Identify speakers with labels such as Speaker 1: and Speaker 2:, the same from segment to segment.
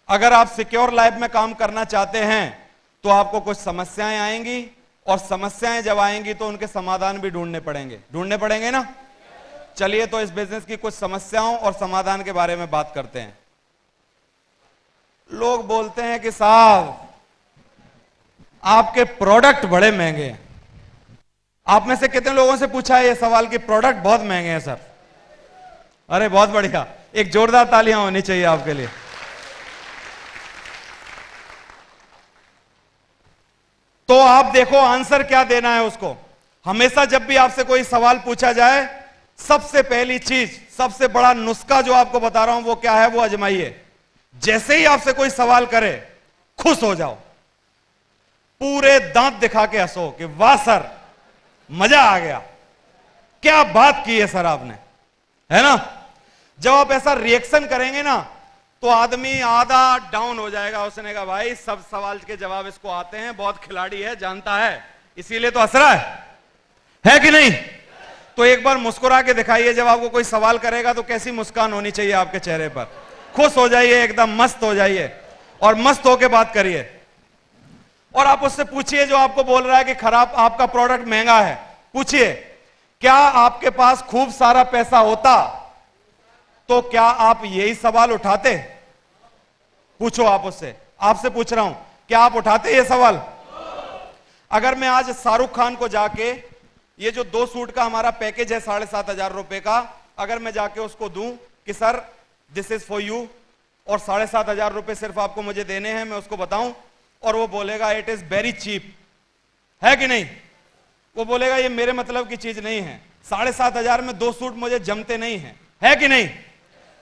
Speaker 1: अगर आप secure life में काम करना चाहते हैं तो आपको कुछ समस्याएं आएंगी, और समस्याएं जब आएंगी तो उनके समाधान भी ढूंढने पड़ेंगे ना। चलिए तो इस बिजनेस की कुछ समस्याओं और समाधान के बारे में बात करते हैं। लोग बोलते हैं कि साहब आपके प्रोडक्ट बड़े महंगे हैं। आप में से कितने लोगों से पूछा है यह सवाल कि प्रोडक्ट बहुत महंगे हैं सर? अरे बहुत बढ़िया, एक जोरदार तालियां होनी चाहिए आपके लिए। तो आप देखो आंसर क्या देना है उसको। हमेशा जब भी आपसे कोई सवाल पूछा जाए, सबसे पहली चीज, सबसे बड़ा नुस्खा जो आपको बता रहा हूं वो क्या है, वो आजमाइए। जैसे ही आपसे कोई सवाल करे, खुश हो जाओ, पूरे दांत दिखा के हंसो कि वाह सर, मजा आ गया, क्या बात की है सर आपने, है ना। जब आप ऐसा रिएक्शन करेंगे ना तो आदमी आधा डाउन हो जाएगा। उसने कहा भाई सब सवाल के जवाब इसको आते हैं, बहुत खिलाड़ी है, जानता है, इसीलिए तो हंस रहा है कि नहीं। तो एक बार मुस्कुरा के दिखाइए, जब आपको कोई सवाल करेगा तो कैसी मुस्कान होनी चाहिए आपके चेहरे पर। खुश हो जाइए, एकदम मस्त हो जाइए, और मस्त होके बात करिए। और आप उससे पूछिए जो आपको बोल रहा है कि खराब, आपका प्रोडक्ट महंगा है, पूछिए क्या आपके पास खूब सारा पैसा होता तो क्या आप यही सवाल उठाते? पूछो आप उससे, आपसे पूछ रहा हूं, क्या आप उठाते ये सवाल? अगर मैं आज शाहरुख खान को जाके, ये जो 2 सूट का हमारा पैकेज है 7,500 रुपए का, अगर मैं जाके उसको दूं कि sir this is for you, और 7,500 रुपए सिर्फ आपको मुझे देने हैं, मैं उसको बताऊं, और वो बोलेगा इट इज वेरी चीप, है कि नहीं? वो बोलेगा ये मेरे मतलब की चीज नहीं है, 7,500 में 2 सूट मुझे जमते नहीं है कि नहीं?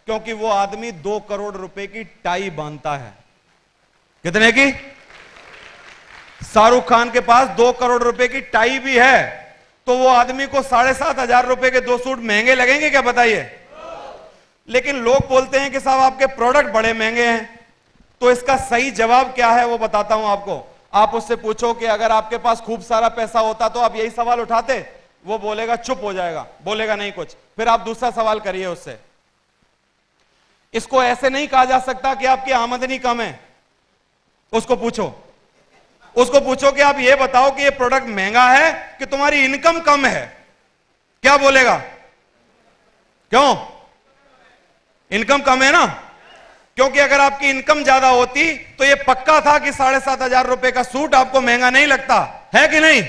Speaker 1: क्योंकि वो आदमी 2 करोड़ रुपए की टाई बांधता है। कितने की? शाहरुख खान के पास 2 करोड़ रुपए की टाई भी है, तो वो आदमी को 7,500 रुपए के 2 सूट महंगे लगेंगे क्या, बताइए? लेकिन लोग बोलते हैं कि साहब आपके प्रोडक्ट बड़े महंगे हैं। तो इसका सही जवाब क्या है वो बताता हूं आपको। आप उससे पूछो कि अगर आपके पास खूब सारा पैसा होता तो आप यही सवाल उठाते? वो बोलेगा, चुप हो जाएगा, बोलेगा नहीं कुछ। फिर आप दूसरा सवाल करिए उससे। इसको ऐसे नहीं कहा जा सकता कि आपकी आमदनी कम है। उसको पूछो कि आप ये बताओ कि ये प्रोडक्ट महंगा है कि तुम्हारी इनकम कम है। क्या बोलेगा? क्यों? इनकम कम है ना। क्योंकि अगर आपकी इनकम ज्यादा होती तो ये पक्का था कि 7,500 रुपए का सूट आपको महंगा नहीं लगता, है कि नहीं?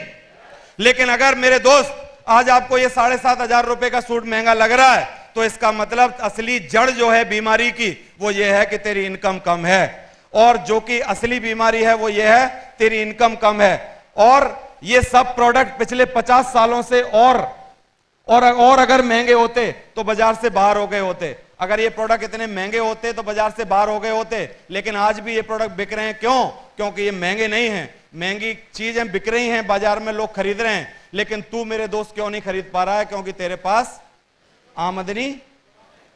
Speaker 1: लेकिन अगर मेरे दोस्त आज आपको ये 7,500 रुपए का सूट महंगा लग रहा है, तो इसका मतलब असली जड़ जो है बीमारी की वो ये है कि तेरी इनकम कम है। और जो कि असली बीमारी है वो ये है तेरी इनकम कम है। और ये सब प्रोडक्ट पिछले 50 सालों से और अगर महंगे होते तो बाजार से बाहर हो गए होते। अगर ये प्रोडक्ट इतने महंगे होते तो बाजार से बाहर हो गए होते। लेकिन आज भी ये प्रोडक्ट बिक रहे हैं, क्यों? क्योंकि ये महंगे नहीं हैं, महंगी चीजें बिक रही हैं, बाजार में लोग खरीद रहे हैं। लेकिन तू मेरे दोस्त क्यों नहीं खरीद पा रहा है? क्योंकि तेरे पास आमदनी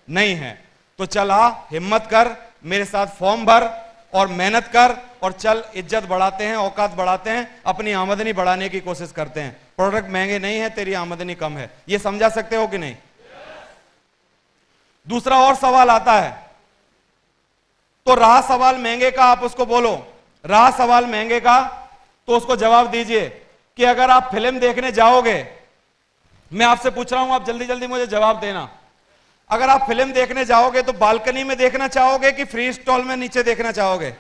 Speaker 1: नहीं है। तो चल आ, हिम्मत कर, मेरे साथ फॉर्म भर और मेहनत कर, और चल इज्जत बढ़ाते हैं, औकात बढ़ाते हैं, अपनी आमदनी बढ़ाने की कोशिश करते हैं। प्रोडक्ट महंगे नहीं है, तेरी आमदनी कम है। ये समझा सकते हो कि नहीं? दूसरा और सवाल आता है, तो रहा सवाल महंगे का, आप उसको बोलो, रहा सवाल महंगे का, तो उसको जवाब दीजिए कि अगर आप फिल्म देखने जाओगे, मैं आपसे पूछ रहा हूं, आप जल्दी जल्दी मुझे जवाब देना। अगर आप फिल्म देखने जाओगे तो बालकनी में देखना चाहोगे कि फ्री स्टॉल में नीचे देखना चाहोगे?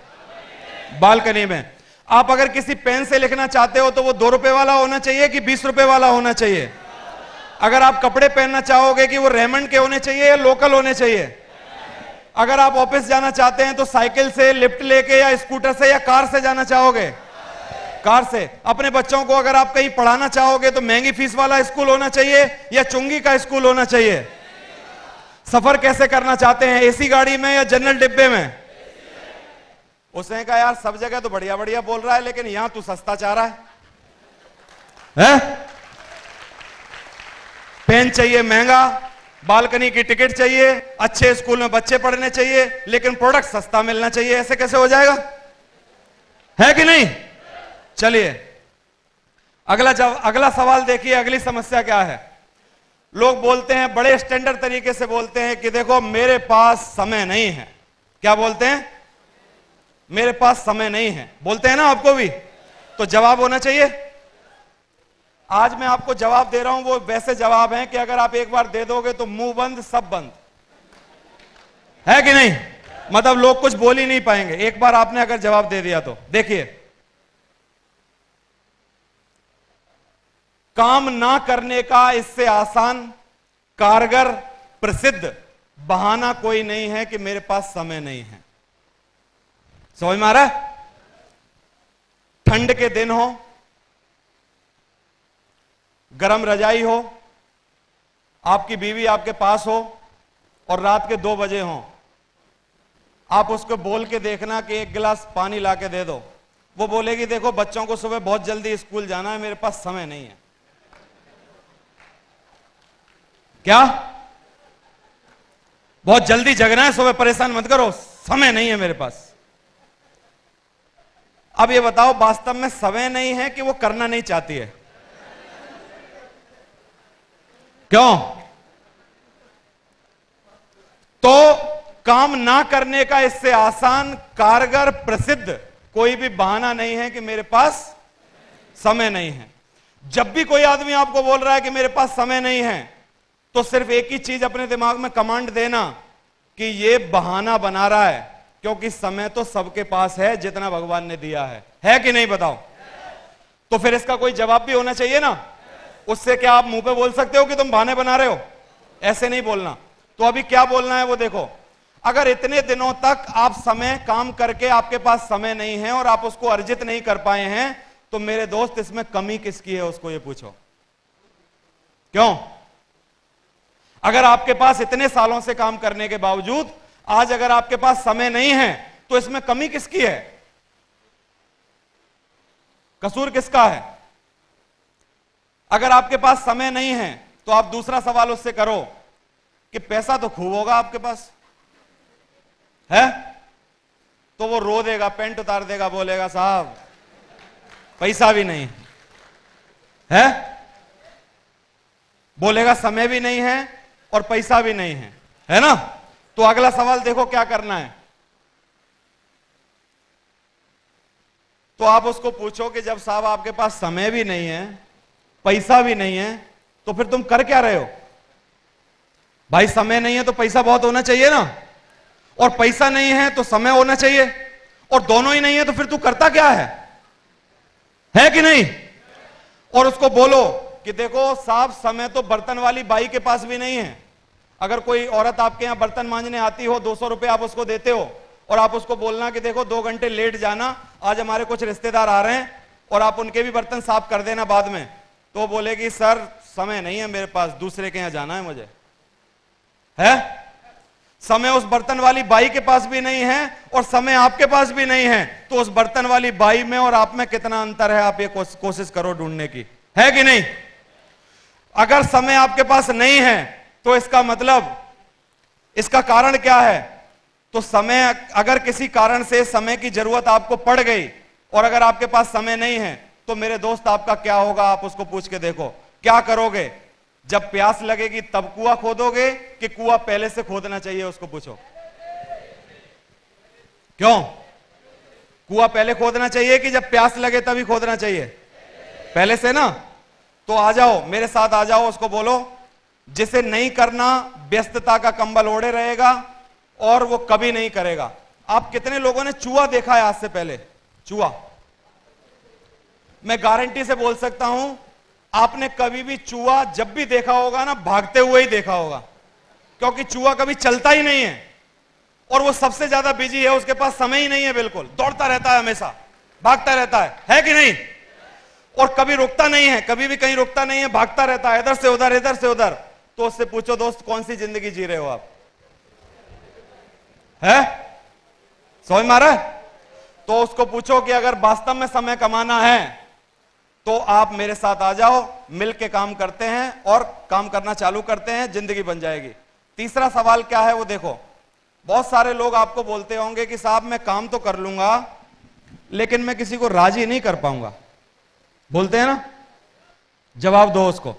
Speaker 1: बालकनी में। आप अगर किसी पेन से लिखना चाहते हो तो वो 2 रुपए वाला होना चाहिए कि 20 रुपए वाला होना चाहिए? अगर आप कपड़े पहनना चाहोगे कि वो रेमंड के होने चाहिए या लोकल होने चाहिए? अगर आप ऑफिस जाना चाहते हैं तो साइकिल से, लिफ्ट लेके, या स्कूटर से, या कार से जाना चाहोगे? कार से। अपने बच्चों को अगर आप कहीं पढ़ाना चाहोगे तो महंगी फीस वाला स्कूल होना चाहिए या चुंगी का स्कूल होना चाहिए? सफर कैसे करना चाहते हैं, एसी गाड़ी में या जनरल डिब्बे में? उसने कहा यार सब जगह तो बढ़िया बढ़िया बोल रहा है, लेकिन यहां तू सस्ता चाह रहा है? पेन चाहिए महंगा, बालकनी की टिकट चाहिए, अच्छे स्कूल में बच्चे पढ़ने चाहिए, लेकिन प्रोडक्ट सस्ता मिलना चाहिए। ऐसे कैसे हो जाएगा? है कि नहीं? चलिए अगला सवाल देखिए, अगली समस्या क्या है। लोग बोलते हैं, बड़े स्टैंडर्ड तरीके से बोलते हैं कि देखो मेरे पास समय नहीं है। क्या बोलते हैं? मेरे पास समय नहीं है, बोलते हैं ना आपको भी, तो जवाब होना चाहिए। आज मैं आपको जवाब दे रहा हूं, वो वैसे जवाब हैं कि अगर आप एक बार दे दोगे तो मुंह बंद सब बंद, है कि नहीं? मतलब लोग कुछ बोल ही नहीं पाएंगे एक बार आपने अगर जवाब दे दिया तो। देखिए, काम ना करने का इससे आसान, कारगर, प्रसिद्ध बहाना कोई नहीं है कि मेरे पास समय नहीं है। समझ में आ रहा है? ठंड के दिन हो, गरम रजाई हो, आपकी बीवी आपके पास हो और रात के 2 बजे हो, आप उसको बोल के देखना कि एक गिलास पानी ला के दे दो। वो बोलेगी देखो बच्चों को सुबह बहुत जल्दी स्कूल जाना है, मेरे पास समय नहीं है। क्या? बहुत जल्दी जगना है, सुबह परेशान मत करो, समय नहीं है मेरे पास। अब ये बताओ, वास्तव में समय नहीं है कि वो करना नहीं चाहती है? क्यों? तो काम ना करने का इससे आसान, कारगर, प्रसिद्ध कोई भी बहाना नहीं है कि मेरे पास समय नहीं है। जब भी कोई आदमी आपको बोल रहा है कि मेरे पास समय नहीं है, तो सिर्फ एक ही चीज अपने दिमाग में कमांड देना कि ये बहाना बना रहा है, क्योंकि समय तो सबके पास है जितना भगवान ने दिया है कि नहीं? बताओ। तो फिर इसका कोई जवाब भी होना चाहिए ना। उससे क्या आप मुंह पे बोल सकते हो कि तुम बहाने बना रहे हो? ऐसे नहीं बोलना। तो अभी क्या बोलना है वो देखो। अगर इतने दिनों तक आप समय काम करके आपके पास समय नहीं है और आप उसको अर्जित नहीं कर पाए हैं, तो मेरे दोस्त इसमें कमी किसकी है उसको ये पूछो। क्यों? अगर आपके पास इतने सालों से काम करने के बावजूद आज अगर आपके पास समय नहीं है, तो इसमें कमी किसकी है? कसूर किसका है? अगर आपके पास समय नहीं है तो आप दूसरा सवाल उससे करो कि पैसा तो खूब होगा आपके पास है? तो वो रो देगा, पेंट उतार देगा, बोलेगा साहब पैसा भी नहीं है, बोलेगा समय भी नहीं है और पैसा भी नहीं है ना? तो अगला सवाल देखो क्या करना है। तो आप उसको पूछो कि जब साहब आपके पास समय भी नहीं है, पैसा भी नहीं है, तो फिर तुम कर क्या रहे हो? भाई समय नहीं है तो पैसा बहुत होना चाहिए ना, और पैसा नहीं है तो समय होना चाहिए, और दोनों ही नहीं है तो फिर तू करता क्या है कि नहीं? और उसको बोलो कि देखो साहब, समय तो बर्तन वाली बाई के पास भी नहीं है। अगर कोई औरत आपके यहां बर्तन मांजने आती हो, 200 रुपए आप उसको देते हो, और आप उसको बोलना कि देखो 2 घंटे लेट जाना, आज हमारे कुछ रिश्तेदार आ रहे हैं और आप उनके भी बर्तन साफ कर देना बाद में, तो बोलेगी सर समय नहीं है मेरे पास, दूसरे के यहां जाना है मुझे। है? समय उस बर्तन वाली बाई के पास भी नहीं है और समय आपके पास भी नहीं है, तो उस बर्तन वाली बाई में और आप में कितना अंतर है, आप ये कोशिश करो ढूंढने की, है कि नहीं? अगर समय आपके पास नहीं है तो इसका मतलब, इसका कारण क्या है? तो समय, अगर किसी कारण से समय की जरूरत आपको पड़ गई और अगर आपके पास समय नहीं है, तो मेरे दोस्त आपका क्या होगा? आप उसको पूछ के देखो, क्या करोगे? जब प्यास लगेगी तब कुआं खोदोगे कि कुआं पहले से खोदना चाहिए? उसको पूछो। क्यों? कुआं पहले खोदना चाहिए कि जब प्यास लगे तभी खोदना चाहिए? पहले से ना। तो आ जाओ मेरे साथ, आ जाओ, उसको बोलो जिसे नहीं करना व्यस्तता का कंबल ओढ़े रहेगा और वो कभी नहीं करेगा। आप कितने लोगों ने चूहा देखा है आज से पहले? चूहा, मैं गारंटी से बोल सकता हूं, आपने कभी भी चूहा जब भी देखा होगा ना, भागते हुए ही देखा होगा, क्योंकि चूहा कभी चलता ही नहीं है और वो सबसे ज्यादा बिजी है, उसके पास समय ही नहीं है, बिल्कुल दौड़ता रहता है, हमेशा भागता रहता है कि नहीं? और कभी रुकता नहीं है, कभी भी कहीं रुकता नहीं है, भागता रहता है इधर से उधर, इधर से उधर। तो उससे पूछो दोस्त, कौन सी जिंदगी जी रहे हो आप? है? समझ में आ रहा है? तो उसको पूछो कि अगर वास्तव में समय कमाना है तो आप मेरे साथ आ जाओ, मिलके काम करते हैं और काम करना चालू करते हैं, जिंदगी बन जाएगी। तीसरा सवाल क्या है वो देखो। बहुत सारे लोग आपको बोलते होंगे कि साहब मैं काम तो कर लूंगा लेकिन मैं किसी को राजी नहीं कर पाऊंगा, बोलते हैं ना। जवाब दो उसको।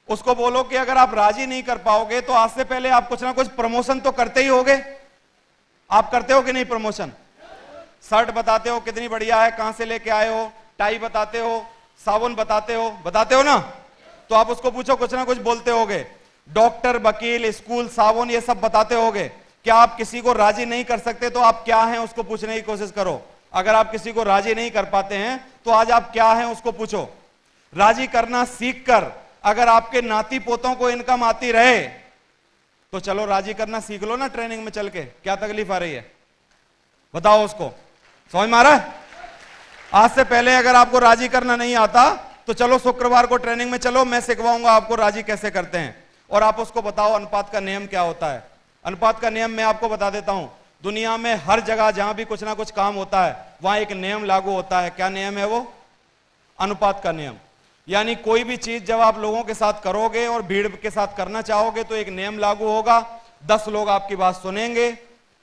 Speaker 1: उसको बोलो कि अगर आप राजी नहीं कर पाओगे तो आज से पहले आप कुछ ना कुछ प्रमोशन तो करते ही होगे, आप करते हो कि नहीं प्रमोशन? शर्ट बताते हो कितनी बढ़िया है, कहां से लेके आए हो, टाई बताते हो, साबुन बताते हो ना? तो आप उसको पूछो, कुछ ना कुछ बोलते होगे। डॉक्टर, वकील, स्कूल, साबुन, ये सब बताते होगे। क्या आप किसी को राजी नहीं कर सकते तो आप क्या हैं उसको पूछने की कोशिश करो। अगर आप किसी को राजी नहीं कर पाते हैं तो आज आप क्या हैं उसको पूछो। राजी करना सीख कर अगर आपके नाती पोतों को इनकम आती रहे तो चलो राजी करना सीख लो ना, ट्रेनिंग में चल के। क्या तकलीफ आ रही है बताओ उसको। समझ में आ रहा है? आज से पहले अगर आपको राजी करना नहीं आता तो चलो शुक्रवार को ट्रेनिंग में चलो, मैं सिखवाऊंगा आपको राजी कैसे करते हैं। और आप उसको बताओ अनुपात का नियम क्या होता है। अनुपात का नियम मैं आपको बता देता हूं। दुनिया में हर जगह जहां भी कुछ ना कुछ काम होता है वहां एक नियम लागू होता है। क्या नियम है वो? अनुपात का नियम। यानी कोई भी चीज जब आप लोगों के साथ करोगे और भीड़ के साथ करना चाहोगे तो एक नियम लागू होगा। 10 लोग आपकी बात सुनेंगे,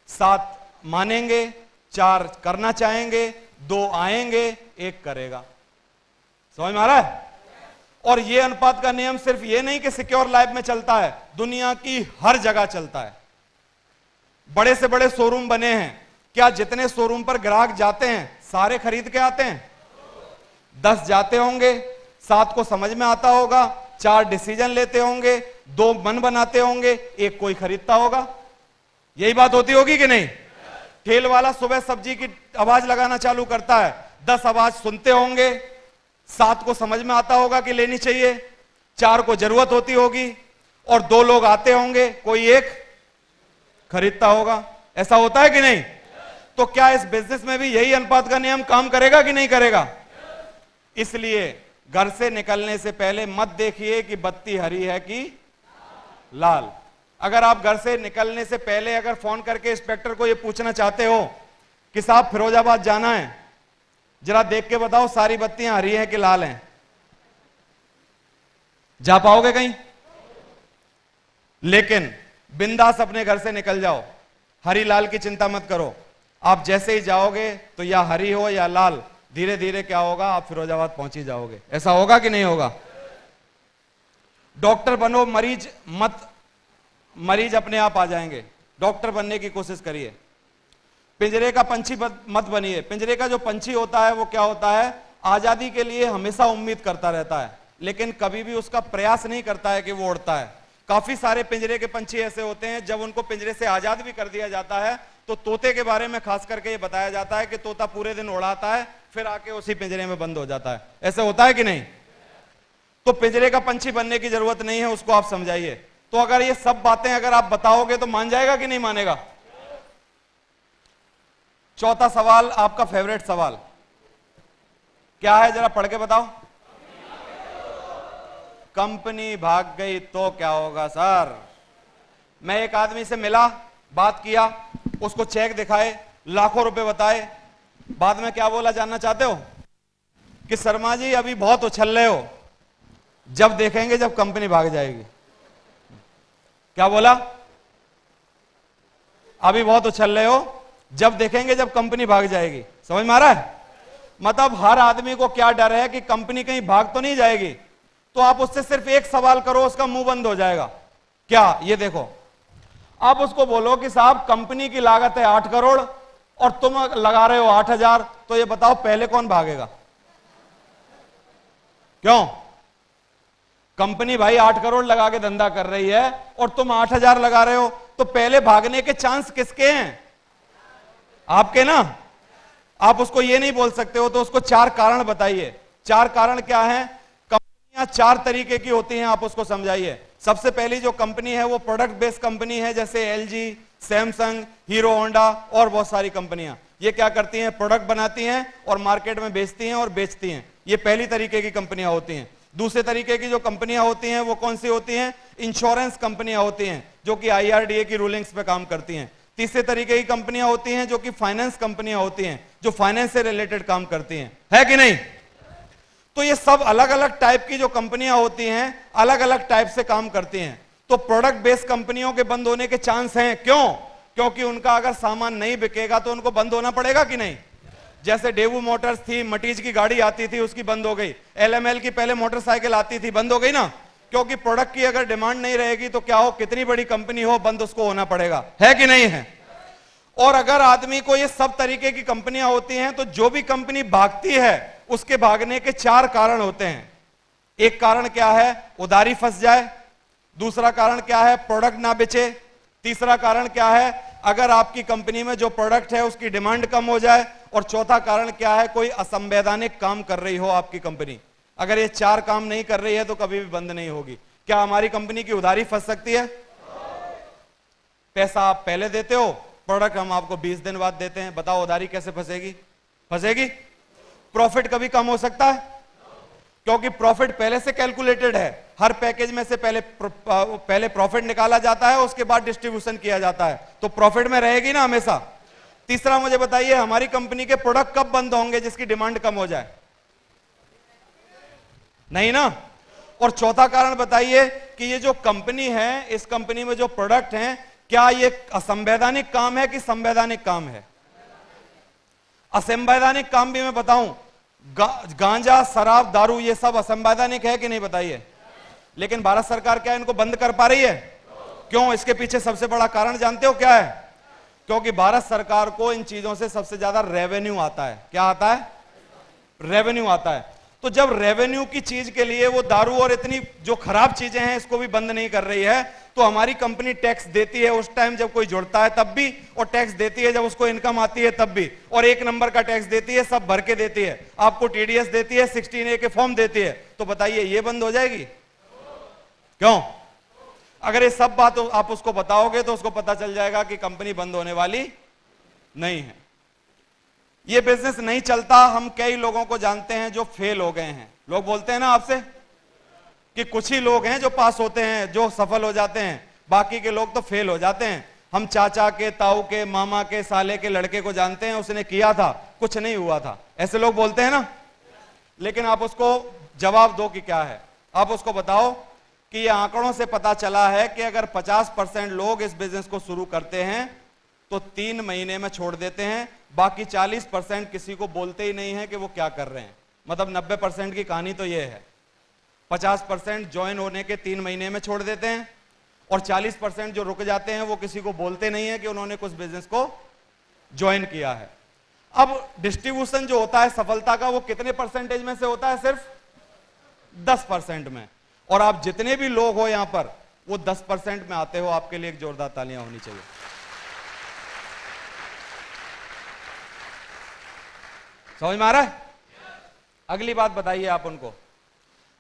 Speaker 1: 7 मानेंगे, 4 करना चाहेंगे, 2 आएंगे, 1 करेगा। समझ में आ रहा है? और ये अनुपात का नियम सिर्फ ये नहीं कि सिक्योर लाइफ में चलता है, दुनिया की हर जगह चलता है। बड़े से बड़े शोरूम बने हैं, क्या जितने शोरूम पर ग्राहक जाते हैं सारे खरीद के आते हैं? 10 जाते होंगे, 7 को समझ में आता होगा, 4 डिसीजन लेते होंगे, 2 मन बनाते होंगे, 1 कोई खरीदता होगा। यही बात होती होगी कि नहीं? ठेल वाला सुबह सब्जी की आवाज लगाना चालू करता है, 10 आवाज सुनते होंगे, 7 को समझ में आता होगा कि लेनी चाहिए, 4 को जरूरत होती होगी और 2 लोग आते होंगे, कोई 1 खरीदता होगा। ऐसा होता है कि नहीं? तो क्या इस बिजनेस में भी यही अनुपात का नियम काम करेगा कि नहीं करेगा? इसलिए घर से निकलने से पहले मत देखिए कि बत्ती हरी है कि लाल। अगर आप घर से निकलने से पहले अगर फोन करके इंस्पेक्टर को यह पूछना चाहते हो कि साहब फिरोजाबाद जाना है, जरा देख के बताओ सारी बत्तियां हरी हैं कि लाल हैं, जा पाओगे कहीं? लेकिन बिंदास अपने घर से निकल जाओ, हरी लाल की चिंता मत करो। आप जैसे ही जाओगे तो या हरी हो या लाल, धीरे धीरे क्या होगा, आप फिरोजाबाद पहुंच ही जाओगे। ऐसा होगा कि नहीं होगा? डॉक्टर बनो, मरीज अपने आप आ जाएंगे। डॉक्टर बनने की कोशिश करिए। पिंजरे का पंछी मत बनिए। पिंजरे का जो पंछी होता है वो क्या होता है, आजादी के लिए हमेशा उम्मीद करता रहता है लेकिन कभी भी उसका प्रयास नहीं करता है कि वो उड़ता है। काफी सारे पिंजरे के पंछी ऐसे होते हैं जब उनको पिंजरे से आजाद भी कर दिया जाता है तो तोते के बारे में खास करके ये बताया जाता है कि तोता पूरे दिन उड़ाता है फिर आके उसी पिंजरे में बंद हो जाता है। ऐसे होता है कि नहीं? तो पिंजरे का पंछी बनने की जरूरत नहीं है, उसको आप समझाइए। तो अगर ये सब बातें अगर आप बताओगे तो मान जाएगा कि नहीं मानेगा? चौथा सवाल, आपका फेवरेट सवाल क्या है, जरा पढ़ के बताओ। कंपनी भाग गई तो क्या होगा सर? मैं एक आदमी से मिला, बात किया, उसको चेक दिखाए, लाखों रुपए बताए, बाद में क्या बोला जानना चाहते हो? कि शर्मा जी अभी बहुत उछल रहे हो, जब देखेंगे जब कंपनी भाग जाएगी। क्या बोला? अभी बहुत उछल रहे हो, जब देखेंगे जब कंपनी भाग जाएगी। समझ में आ रहा है? मतलब हर आदमी को क्या डर है कि कंपनी कहीं भाग तो नहीं जाएगी। तो आप उससे सिर्फ एक सवाल करो, उसका मुंह बंद हो जाएगा। क्या? ये देखो, आप उसको बोलो कि साहब कंपनी की लागत है 8 करोड़ और तुम लगा रहे हो 8,000, तो ये बताओ पहले कौन भागेगा? क्यों? कंपनी भाई 8 करोड़ लगा के धंधा कर रही है और तुम 8,000 लगा रहे हो, तो पहले भागने के चांस किसके हैं? आपके ना। आप उसको ये नहीं बोल सकते हो तो उसको 4 कारण बताइए। 4 कारण क्या है? कंपनियां 4 तरीके की होती हैं, आप उसको समझाइए। सबसे पहली जो कंपनी है वो प्रोडक्ट बेस्ड कंपनी है, जैसे एलजी, सैमसंग, हीरो होंडा और बहुत सारी कंपनियां। ये क्या करती हैं? प्रोडक्ट बनाती हैं और मार्केट में बेचती हैं और बेचती हैं। ये पहली तरीके की कंपनियां होती हैं। दूसरे तरीके की जो कंपनियां होती हैं वो कौन सी होती हैं? इंश्योरेंस कंपनियां होती हैं जो कि आईआरडीए की रूलिंग्स पे काम करती हैं। तीसरे तरीके की कंपनियां होती हैं जो कि फाइनेंस कंपनियां होती हैं, जो फाइनेंस से रिलेटेड काम करती हैं। है कि नहीं? तो ये सब अलग अलग टाइप की जो कंपनियां होती हैं अलग अलग टाइप से काम करती हैं। तो प्रोडक्ट बेस्ड कंपनियों के बंद होने के चांस हैं। क्यों? क्योंकि उनका अगर सामान नहीं बिकेगा तो उनको बंद होना पड़ेगा कि नहीं? जैसे डेवू मोटर्स थी, मटीज की गाड़ी आती थी, उसकी बंद हो गई। एलएमएल की पहले मोटरसाइकिल आती थी, बंद हो गई ना, क्योंकि प्रोडक्ट की अगर डिमांड नहीं रहेगी तो क्या हो, कितनी बड़ी कंपनी हो, बंद उसको होना पड़ेगा। है कि नहीं है? और अगर आदमी को ये सब तरीके की कंपनियां होती हैं, तो जो भी कंपनी भागती है उसके भागने के 4 कारण होते हैं। एक कारण क्या है? उधारी फंस जाए। दूसरा कारण क्या है? प्रोडक्ट ना बेचे। तीसरा कारण क्या है? अगर आपकी कंपनी में जो प्रोडक्ट है उसकी डिमांड कम हो जाए। और चौथा कारण क्या है? कोई असंवैधानिक काम कर रही हो आपकी कंपनी। अगर ये 4 काम नहीं कर रही है तो कभी भी बंद नहीं होगी। क्या हमारी कंपनी की उधारी फंस सकती है? पैसा आप पहले देते हो, प्रोडक्ट हम आपको 20 दिन बाद देते हैं, बताओ उधारी कैसे फंसेगी? फंसेगी। प्रॉफिट कभी कम हो सकता है? क्योंकि प्रॉफिट पहले से कैलकुलेटेड है। हर पैकेज में से पहले प्रॉफिट निकाला जाता है, उसके बाद डिस्ट्रीब्यूशन किया जाता है, तो प्रॉफिट में रहेगी ना हमेशा। तीसरा मुझे बताइए, हमारी कंपनी के प्रोडक्ट कब बंद होंगे जिसकी डिमांड कम हो जाए? नहीं ना। और चौथा कारण बताइए कि ये जो कंपनी है, इस कंपनी में जो प्रोडक्ट हैं, क्या ये असंवैधानिक काम है कि संवैधानिक काम है? असंवैधानिक काम भी मैं बताऊं, गांजा, शराब, दारू, ये सब असंवैधानिक है कि नहीं बताइए? लेकिन भारत सरकार क्या इनको बंद कर पा रही है? क्यों? इसके पीछे सबसे बड़ा कारण जानते हो क्या है? क्योंकि भारत सरकार को इन चीजों से सबसे ज्यादा रेवेन्यू आता है। क्या आता है? रेवेन्यू आता है। तो जब रेवेन्यू की चीज के लिए वो दारू और इतनी जो खराब चीजें हैं इसको भी बंद नहीं कर रही है, तो हमारी कंपनी टैक्स देती है उस टाइम जब कोई जुड़ता है तब भी, और टैक्स देती है जब उसको इनकम आती है तब भी, और 1 नंबर का टैक्स देती है, सब भर के देती है। आपको टीडीएस देती है, 16A के फॉर्म देती है। तो बताइए ये बंद हो जाएगी? क्यों? अगर ये सब बात आप उसको बताओगे तो उसको पता चल जाएगा कि कंपनी बंद होने वाली नहीं है। ये बिजनेस नहीं चलता। हम कई लोगों को जानते हैं जो फेल हो गए हैं। लोग बोलते हैं ना आपसे कि कुछ ही लोग हैं जो पास होते हैं, जो सफल हो जाते हैं, बाकी के लोग तो फेल हो जाते हैं। हम चाचा के, ताऊ के, मामा के, साले के लड़के को जानते हैं, उसने किया था, कुछ नहीं हुआ था। ऐसे लोग बोलते हैं ना। लेकिन आप उसको जवाब दो कि क्या है। आप उसको बताओ कि ये आंकड़ों से पता चला है कि अगर 50% लोग इस बिजनेस को शुरू करते हैं तो 3 महीने में छोड़ देते हैं, बाकी 40% किसी को बोलते ही नहीं है कि वो क्या कर रहे हैं। मतलब 90% की कहानी तो ये है। 50% ज्वाइन होने के 3 महीने में छोड़ देते हैं, और 40% जो रुक जाते हैं वो किसी को बोलते नहीं है कि उन्होंने कुछ बिजनेस को ज्वाइन किया है। अब डिस्ट्रीब्यूशन जो होता है सफलता का, वो कितने परसेंटेज में से होता है? सिर्फ 10% में। और आप जितने भी लोग हो यहां पर, वो 10% में आते हो। आपके लिए एक जोरदार तालियां होनी चाहिए। समझ में आ रहा है? अगली बात बताइए आप उनको।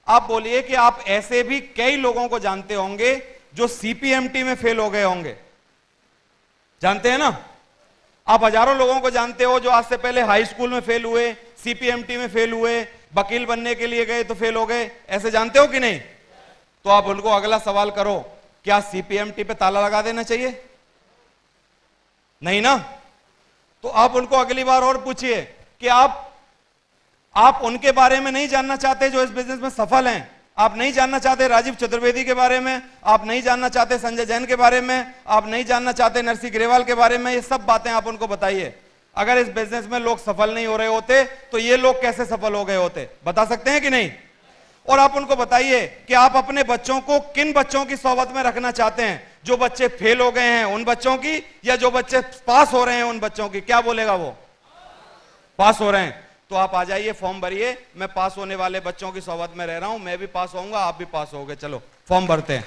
Speaker 1: आप बोलिए कि आप ऐसे भी कई लोगों को जानते होंगे जो सीपीएमटी में फेल हो गए होंगे। जानते हैं ना? आप हजारों लोगों को जानते हो जो आज से पहले हाई स्कूल में फेल हुए, सीपीएमटी में फेल हुए, वकील बनने के लिए गए तो फेल हो गए। ऐसे जानते हो कि नहीं? तो आप उनको अगला सवाल करो, क्या सीपीएमटी पे ताला लगा देना चाहिए? नहीं ना। तो आप उनको अगली बार और पूछिए कि आप उनके बारे में नहीं जानना चाहते जो इस बिजनेस में सफल हैं। आप नहीं जानना चाहते राजीव चतुर्वेदी के बारे में, आप नहीं जानना चाहते संजय जैन के बारे में, आप नहीं जानना चाहते नरसिंह ग्रेवाल के बारे में। ये सब बातें आप उनको बताइए। अगर इस बिजनेस में लोग सफल नहीं हो रहे होते तो ये लोग कैसे सफल हो गए होते? बता सकते हैं कि नहीं? और आप उनको बताइए कि आप अपने बच्चों को किन बच्चों की सोबत में रखना चाहते हैं, जो बच्चे फेल हो गए हैं उन बच्चों की, या जो बच्चे पास हो रहे हैं उन बच्चों की? क्या बोलेगा वो? पास हो रहे हैं। तो आप आ जाइए, फॉर्म भरिए। मैं पास होने वाले बच्चों की सोबत में रह रहा हूं, मैं भी पास होऊंगा, आप भी पास होगे। चलो फॉर्म भरते हैं।